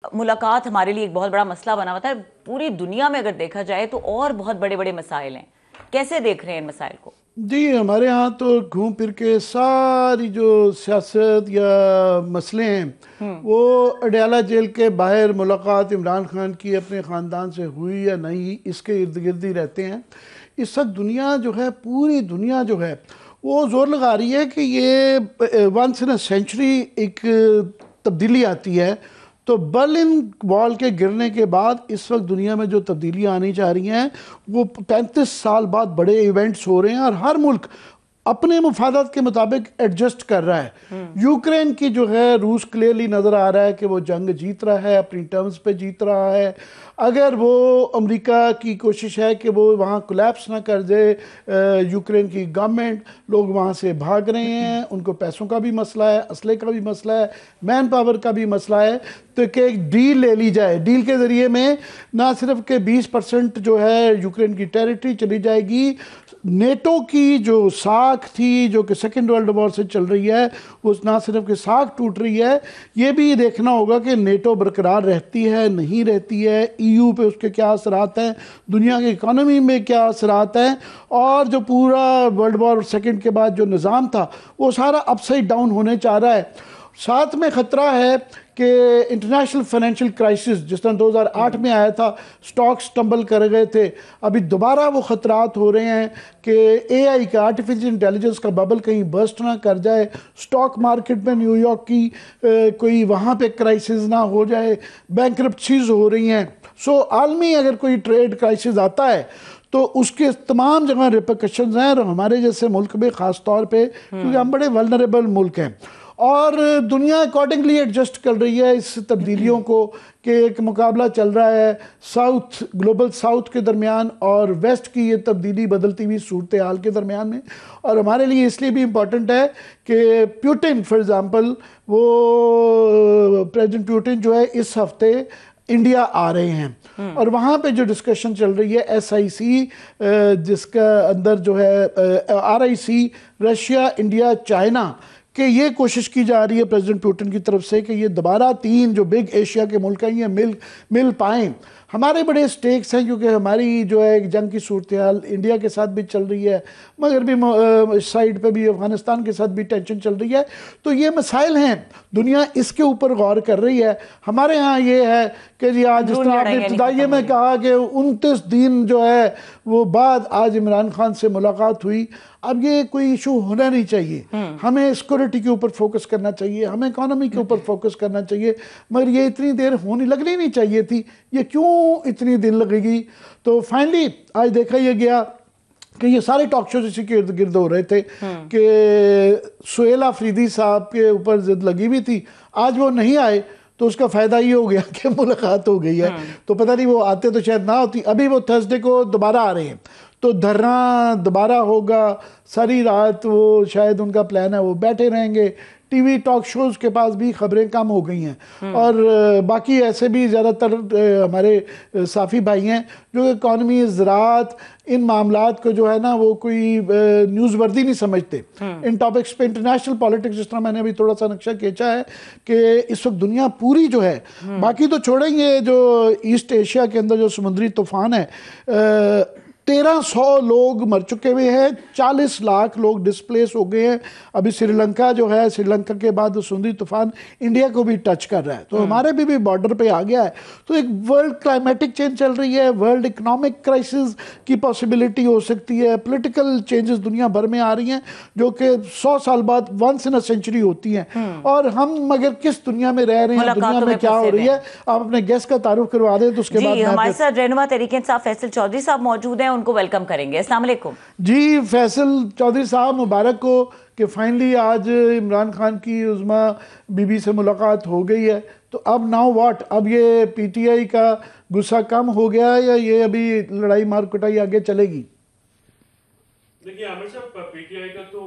मुलाकात हमारे लिए एक बहुत बड़ा मसला बना हुआ था। पूरी दुनिया में अगर देखा जाए तो और बहुत बड़े बड़े मसाइल हैं। कैसे देख रहे हैं इन मसाइल को? जी, हमारे यहाँ तो घूम फिर के सारी जो सियासत या मसले हैं वो अडयाला जेल के बाहर मुलाकात इमरान खान की अपने ख़ानदान से हुई या नहीं, इसके इर्द गिर्द ही रहते हैं। इस वक्त दुनिया जो है, पूरी दुनिया जो है वो ज़ोर लगा रही है कि ये वंस इन अ सेंचुरी एक तब्दीली आती है। तो बर्लिन वॉल के गिरने के बाद इस वक्त दुनिया में जो तब्दीलियाँ आनी चाह रही हैं वो 35 साल बाद बड़े इवेंट्स हो रहे हैं और हर मुल्क अपने मफादात के मुताबिक एडजस्ट कर रहा है। यूक्रेन की जो है, रूस क्लियरली नज़र आ रहा है कि वो जंग जीत रहा है, अपनी टर्म्स पे जीत रहा है। अगर वो अमेरिका की कोशिश है कि वो वहाँ कोलैप्स ना कर दे यूक्रेन की गवर्नमेंट, लोग वहाँ से भाग रहे हैं, उनको पैसों का भी मसला है, असले का भी मसला है, मैन पावर का भी मसला है। तो कि एक डील ले ली जाए, डील के ज़रिए में ना सिर्फ के 20% जो है यूक्रेन की टेरिटरी चली जाएगी, नेटो की जो साख थी जो कि सेकेंड वर्ल्ड वॉर से चल रही है वो ना सिर्फ कि साख टूट रही है, ये भी देखना होगा कि नेटो बरकरार रहती है नहीं रहती है, ईयू पे उसके क्या असरात हैं, दुनिया की इकानमी में क्या असरात हैं, और जो पूरा वर्ल्ड वॉर सेकेंड के बाद जो निज़ाम था वो सारा अपसाइड डाउन होने जा रहा है। साथ में ख़तरा है कि इंटरनेशनल फाइनेंशियल क्राइसिस जिस तरह 2008 में आया था, स्टॉक्स टंबल कर गए थे, अभी दोबारा वो ख़तरात हो रहे हैं कि एआई का, आर्टिफिशियल इंटेलिजेंस का बबल कहीं बर्स्ट ना कर जाए, स्टॉक मार्केट में न्यूयॉर्क की कोई वहाँ पे क्राइसिस ना हो जाए, बैंकरप्सीज हो रही हैं। सो आलमी अगर कोई ट्रेड क्राइसिस आता है तो उसके तमाम जगह रिपरकशंस हैं, और हमारे जैसे मुल्क में ख़ास तौर पे, क्योंकि हम बड़े वल्नरेबल मुल्क हैं और दुनिया अकॉर्डिंगली एडजस्ट कर रही है इस तब्दीलियों को कि एक मुकाबला चल रहा है साउथ, ग्लोबल साउथ के दरमियान और वेस्ट की ये तब्दीली बदलती हुई सूरत हाल के दरमियान में। और हमारे लिए इसलिए भी इम्पॉर्टेंट है कि प्यूटिन फॉर एग्ज़ाम्पल, वो प्रेसिडेंट प्यूटिन जो है इस हफ्ते इंडिया आ रहे हैं और वहाँ पे जो डिस्कशन चल रही है SIC, जिसका अंदर जो है RIC, रशिया, इंडिया, चाइना, कि ये कोशिश की जा रही है प्रेसिडेंट पुतिन की तरफ से कि ये दोबारा 3 जो बिग एशिया के मुल्क हैं ये मिल पाएँ। हमारे बड़े स्टेक्स हैं क्योंकि हमारी जो है एक जंग की सूरत हाल इंडिया के साथ भी चल रही है, मगर भी साइड पे भी अफ़गानिस्तान के साथ भी टेंशन चल रही है। तो ये मसाइल हैं, दुनिया इसके ऊपर गौर कर रही है। हमारे यहाँ ये है कि जी आज जिस तरह आपने इब्तिदाई में कहा कि 29 दिन जो है वो बाद आज इमरान खान से मुलाकात हुई, अब ये कोई इशू होना नहीं चाहिए। हमें सिक्योरिटी के ऊपर फोकस करना चाहिए, हमें इकोनॉमी के ऊपर फोकस करना चाहिए, मगर ये इतनी देर लगनी नहीं चाहिए थी। ये क्यों इतनी दिन लगेगी? तो फाइनली आज देखा यह गया कि ये सारे टॉक शोज इसी के इर्द गिर्द हो रहे थे कि सुहेल अफरीदी साहब के ऊपर जिद लगी हुई थी, आज वो नहीं आए तो उसका फ़ायदा ये हो गया कि मुलाकात हो गई है। तो पता नहीं वो आते तो शायद ना होती। अभी वो थर्सडे को दोबारा आ रहे हैं तो धरना दोबारा होगा, सारी रात वो शायद उनका प्लान है वो बैठे रहेंगे। टीवी टॉक शोज़ के पास भी खबरें कम हो गई हैं और बाकी ऐसे भी ज़्यादातर हमारे साफ़ी भाई हैं जो इकॉनमी, ज़राअत, इन मामलात को जो है ना वो कोई न्यूज़ वर्दी नहीं समझते। इन टॉपिक्स पे इंटरनेशनल पॉलिटिक्स, जिस तरह मैंने अभी थोड़ा सा नक्शा खींचा है कि इस वक्त दुनिया पूरी जो है, बाकी तो छोड़ेंगे, जो ईस्ट एशिया के अंदर जो समुद्री तूफ़ान है, 1300 लोग मर चुके हुए हैं, 40 लाख लोग डिस्प्लेस हो गए हैं। अभी श्रीलंका जो है, श्रीलंका के बाद समुद्री तूफान इंडिया को भी टच कर रहा है, तो हमारे भी बॉर्डर पे आ गया है। तो एक वर्ल्ड क्लाइमेटिक चेंज चल रही है, वर्ल्ड इकोनॉमिक क्राइसिस की पॉसिबिलिटी हो सकती है, पॉलिटिकल चेंजेस दुनिया भर में आ रही हैं जो कि 100 साल बाद, वंस इन अ सेंचुरी होती हैं। और हम मगर किस दुनिया में रह रहे हैं, दुनिया में क्या हो रही है, आप अपने गेस्ट का तारुफ करवा दें तो उसके बाद हमारे साथ रहनुमा तहरीक इंसाफ फैसल चौधरी साहब मौजूद हैं, उनको वेलकम करेंगे। अस्सलाम वालेकुम जी। फैसल चौधरी साहब, मुबारक हो कि फाइनली आज इमरान खान की उज़्मा बीबी से मुलाकात हो गई है। तो अब नाउ व्हाट? अब ये PTI का गुस्सा कम हो गया या ये अभी लड़ाई मार कुटाई आगे चलेगी? देखिए आमिर साहब, PTI का तो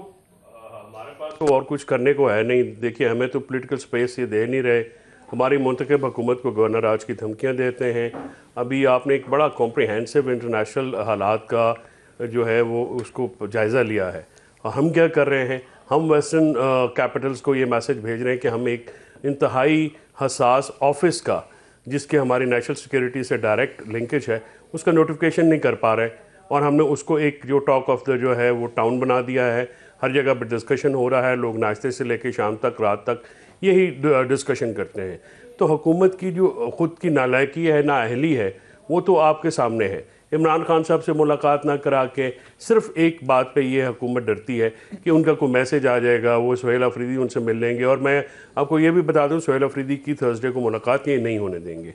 हमारे पास तो और कुछ करने को है नहीं। देखिए हमें तो पॉलिटिकल स्पेस ये दे नहीं रहे, हमारी मुंतखब हुकूमत को गवर्नर आज की धमकियां देते हैं। अभी आपने एक बड़ा कॉम्प्रिहेंसिव इंटरनेशनल हालात का जो है वो उसको जायज़ा लिया है। हम क्या कर रहे हैं, हम वेस्टर्न कैपिटल्स को ये मैसेज भेज रहे हैं कि हम एक इंतहाई हसास ऑफिस का जिसके हमारी नेशनल सिक्योरिटी से डायरेक्ट लिंकेज है, उसका नोटिफिकेशन नहीं कर पा रहे, और हमने उसको एक जो टॉक ऑफ द जो है वो टाउन बना दिया है। हर जगह पर डिस्कशन हो रहा है, लोग नाश्ते से लेकर शाम तक, रात तक यही डिस्कशन करते हैं। तो हुकूमत की जो ख़ुद की नालायकी है, नाअहली है, वो तो आपके सामने है। इमरान खान साहब से मुलाकात ना करा के सिर्फ एक बात पे ये हुकूमत डरती है कि उनका कोई मैसेज आ जाएगा, वो सुहेल अफरीदी उनसे मिल लेंगे। और मैं आपको ये भी बता दूं, सुहेल अफरीदी की थर्सडे को मुलाकात ये नहीं होने देंगे।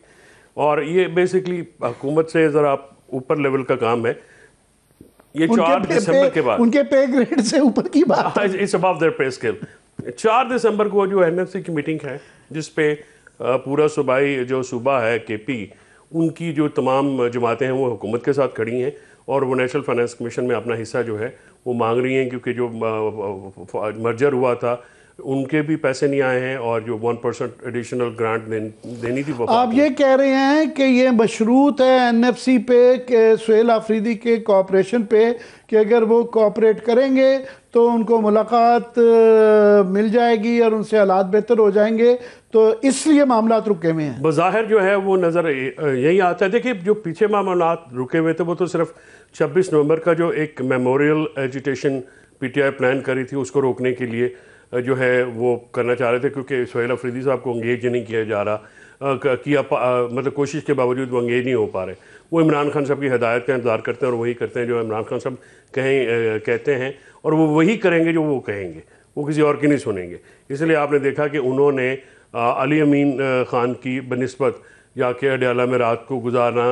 और ये बेसिकली हुकूमत से ज़रा ऊपर लेवल का काम है। ये 4 दिसंबर के बाद उनके पे ग्रेड से ऊपर की बात, it's above their pay scale. 4 दिसंबर को जो एनएफसी की मीटिंग है, जिस पे पूरा सूबाई जो सूबा है केपी, उनकी जो तमाम जमातें हैं वो हुकूमत के साथ खड़ी हैं, और वो नेशनल फाइनेंस कमीशन में अपना हिस्सा जो है वो मांग रही हैं, क्योंकि जो मर्जर हुआ था उनके भी पैसे नहीं आए हैं, और जो 1% एडिशनल ग्रांट देनी थी वो। आप ये कह रहे हैं कि ये मशरूत है एनएफसी पे, कि सुहेल अफरीदी के कोऑपरेशन पे, कि अगर वो कोऑपरेट करेंगे तो उनको मुलाकात मिल जाएगी और उनसे हालात बेहतर हो जाएंगे, तो इसलिए मामला रुके हुए हैं। बज़ाहिर जो है वो नज़र यही आता है। देखिए, जो पीछे मामला रुके हुए थे वो तो सिर्फ 26 नवंबर का जो एक मेमोरियल एजिटेशन पीटीआई प्लान करी थी, उसको रोकने के लिए जो है वो करना चाह रहे थे, क्योंकि सुहेल अफरीदी साहब को इंगेज नहीं किया जा रहा, मतलब कोशिश के बावजूद वो इंगेज नहीं हो पा रहे। वो इमरान खान साहब की हिदायत का इंतज़ार करते हैं, और वही करते हैं जो इमरान खान साहब कहते हैं, और वो वही करेंगे जो वो कहेंगे, वो किसी और की नहीं सुनेंगे। इसलिए आपने देखा कि उन्होंने अली अमीन ख़ान की बनिस्बत जाके अडयाला में रात को गुजारना,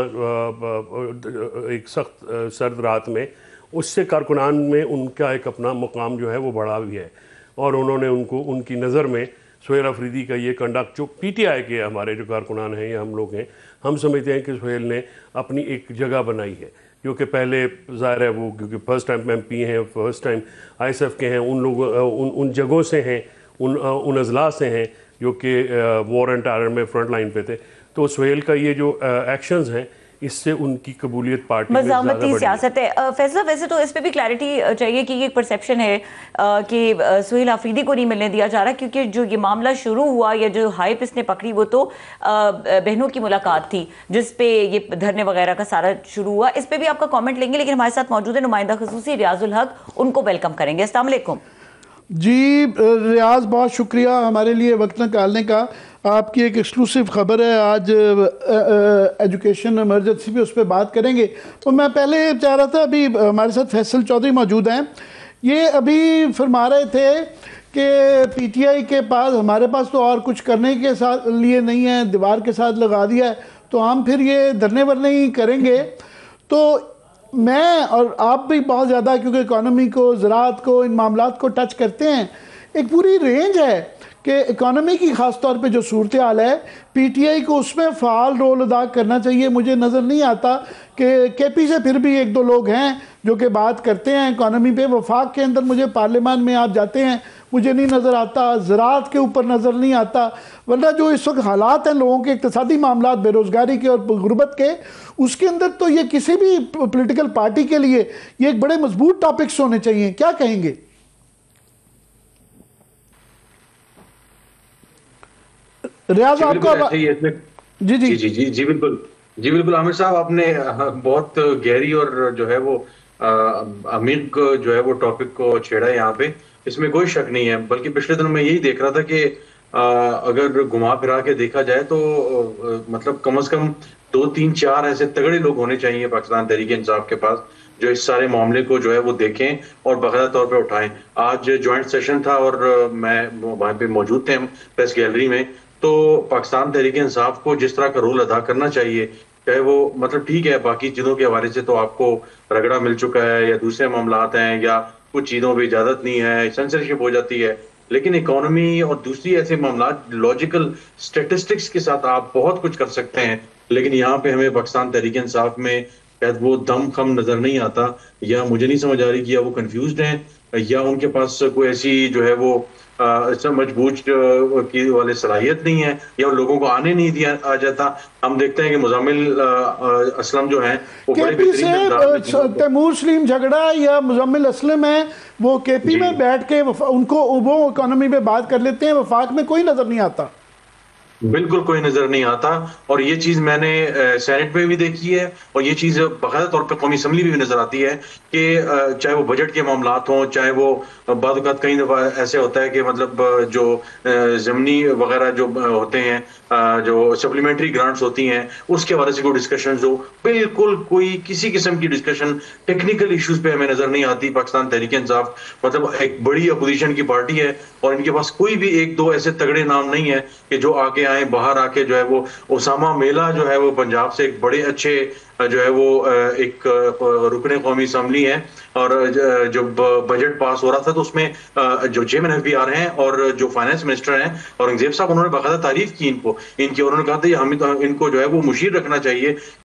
एक सख्त सर्द रात में, उससे कारकुनान में उनका एक अपना मुकाम जो है वो बढ़ा भी है। और उन्होंने उनको, उनकी नज़र में सुहेल अफरीदी का ये कंडक्ट, जो पीटीआई के हमारे जो कारकुनान हैं या हम लोग हैं, हम समझते हैं कि सुहेल ने अपनी एक जगह बनाई है, जो कि पहले ज़ाहिर है वो क्योंकि फर्स्ट टाइम एमपी हैं, फर्स्ट टाइम आईएसएफ के हैं, उन लोगों उन जगहों से हैं, उन अजला से हैं जो कि वॉर एंड टेरर में फ्रंट लाइन पे थे। तो सुहेल का ये जो एक्शंस हैं, इससे उनकी कबूलियत पार्टी में मज़ामती सियासत है। फैसला, वैसे तो इस पे भी क्लैरिटी चाहिए कि ये एक परसेप्शन है कि सुहेल अफरीदी को नहीं मिलने दिया जा रहा, क्योंकि जो ये मामला शुरू हुआ या जो हाइप इसने पकड़ी वो तो बहनों की मुलाकात थी, जिस पे ये धरने वगैरह का सारा शुरू हुआ। इस पे भी आपका कॉमेंट लेंगे, लेकिन हमारे साथ मौजूद है नुमाइंदा खसूसी रियाजुल हक, उनको वेलकम करेंगे। अस्सलाम वालेकुम जी रियाज, बहुत शुक्रिया हमारे लिए वक्त निकालने का। आपकी एक एक्सक्लूसिव ख़बर है आज एजुकेशन इमरजेंसी पे, उस पर बात करेंगे। तो मैं पहले चाह रहा था, अभी हमारे साथ फैसल चौधरी मौजूद हैं, ये अभी फरमा रहे थे कि पीटीआई के पास, हमारे पास तो और कुछ करने के साथ लिए नहीं है, दीवार के साथ लगा दिया है, तो हम फिर ये धरने वरने ही करेंगे। तो मैं और आप भी बहुत ज़्यादा, क्योंकि इकॉनमी को, ज़राअत को, इन मामलात को टच करते हैं, एक पूरी रेंज है कि इकॉनमी की ख़ास तौर पे जो सूरत हाल है, पीटीआई को उसमें फ़ाल रोल अदा करना चाहिए। मुझे नज़र नहीं आता कि केपी से फिर भी एक दो लोग हैं जो कि बात करते हैं इकॉनमी पे। वफाक के अंदर मुझे पार्लियामान में आप जाते हैं, मुझे नहीं नज़र आता, ज़राअत के ऊपर नज़र नहीं आता, वरना जो इस वक्त हालात हैं लोगों के इक़्तिसादी मामलात, बेरोज़गारी के और गुर्बत के, उसके अंदर तो ये किसी भी पॉलिटिकल पार्टी के लिए ये एक बड़े मजबूत टॉपिक्स होने चाहिए। क्या कहेंगे? रियाज, आपका जी जी जी जी जी बिल्कुल, जी बिल्कुल आमिर साहब, आपने बहुत गहरी और जो है वो अमीक जो है वो टॉपिक को छेड़ा है यहाँ पे, इसमें कोई शक नहीं है। बल्कि पिछले दिनों मैं यही देख रहा था कि अगर घुमा फिरा के देखा जाए तो मतलब कम से कम 2, 3, 4 ऐसे तगड़े लोग होने चाहिए पाकिस्तान तहरीक-ए-इंसाफ के पास, जो इस सारे मामले को जो है वो देखें और बाकायदा तौर पे उठाएं। आज ज्वाइंट सेशन था और मैं वहां पे मौजूद थे प्रेस गैलरी में, तो पाकिस्तान तहरीक-ए-इंसाफ को जिस तरह का रोल अदा करना चाहिए, चाहे वो मतलब ठीक है बाकी चीजों के हवाले से तो आपको रगड़ा मिल चुका है या दूसरे मामलात हैं या कुछ चीजों पर इजाजत नहीं है, सेंसरशिप हो जाती है, लेकिन इकोनॉमी और दूसरी ऐसे मामलात लॉजिकल स्टेटिस्टिक्स के साथ आप बहुत कुछ कर सकते हैं। लेकिन यहाँ पे हमें पाकिस्तान तहरीक-ए-इंसाफ में शायद वो दम खम नजर नहीं आता, या मुझे नहीं समझ आ रही कि या वो कंफ्यूज्ड हैं या उनके पास कोई ऐसी जो है वो समझबूझ की वाले सलाहियत नहीं है, या उन लोगों को आने नहीं दिया आ जाता। हम देखते हैं कि मुज़म्मिल असलम जो हैं वो बड़े बेहतरीन, तैमूर सलीम झगड़ा या मुज़म्मिल असलम है, वो केपी में बैठ के उनको वो इकोनॉमी में बात कर लेते हैं, वफाक में कोई नजर नहीं आता। बिल्कुल कोई नजर नहीं आता। और ये चीज मैंने सेनेट में भी देखी है, और ये चीज बाकायदा तौर पे कौमी असम्बली में भी नजर आती है कि चाहे वो बजट के मामलात हों, चाहे वो बाद औक़ात कई दफा ऐसे होता है कि मतलब जो जमनी वगैरह जो होते हैं, जो सप्लीमेंट्री ग्रांट्स होती हैं, उसके हवाले से कोई डिस्कशन हो, बिल्कुल कोई किसी किस्म की डिस्कशन टेक्निकल इश्यूज पे हमें नजर नहीं आती। पाकिस्तान तहरीक इंसाफ मतलब एक बड़ी अपोजिशन की पार्टी है, और इनके पास कोई भी एक दो ऐसे तगड़े नाम नहीं है कि जो आके आए बाहर आके जो है वो ओसामा मेला जो है वो पंजाब से एक बड़े अच्छे जो है वो एक रुकने कौमी असम्बली है। और जब बजट पास हो रहा था तो उसमें जो चेयरमैन एफबीआर हैं और जो फाइनेंस मिनिस्टर हैं औरंगजेब साहब, उन्होंने बाकायदा तारीफ की इनको, इनकी, उन्होंने कहा था हम इनको जो है वो मुशीर रखना चाहिए